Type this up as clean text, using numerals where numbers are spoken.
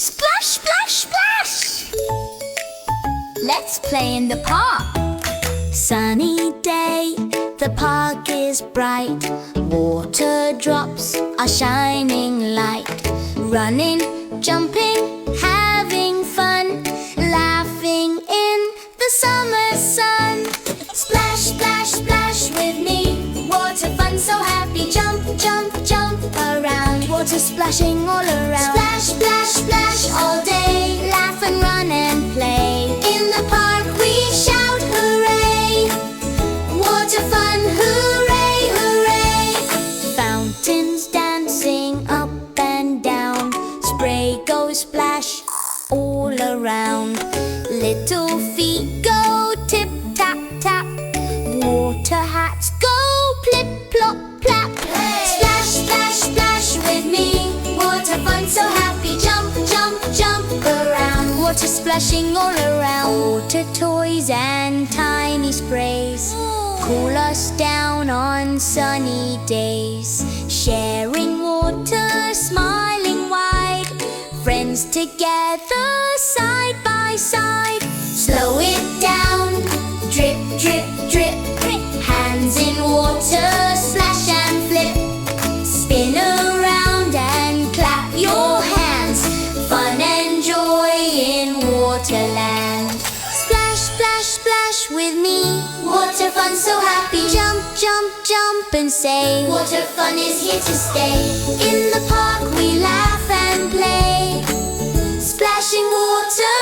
Splash, splash, splash! Let's play in the park. Sunny day, the park is bright. Water drops are shining light. Running, jumping, having fun, laughing in the summer sun. Splash, splash, splash with me. Water fun, so happy. Jump, jump, jump around. Water splashing all around. Splash, splash, splash all day. Laugh and run and play. In the park we shout hooray. Water fun, hooray, hooray. Fountains dancing up and down. Spray goes splash all around. Little feet go tip tap tap. Water hats go plip plop plap. Splash, splash, splash with me. Water fun, so happy. Jump, jump, jump around. Water splashing all around. Water toys and tiny sprays cool us down on sunny days. Sharing water, smiling wide. Friends together, side by side. Slow it down. Drip, drip, drip. Hands in water, splash and flip. Spin around and clap your hands. Fun and joy in Waterland. Splash, splash, splash with me. Water fun, so happy. Jump, jump, jump and say, water fun is here to stay. In the park we laugh and play. Splashing water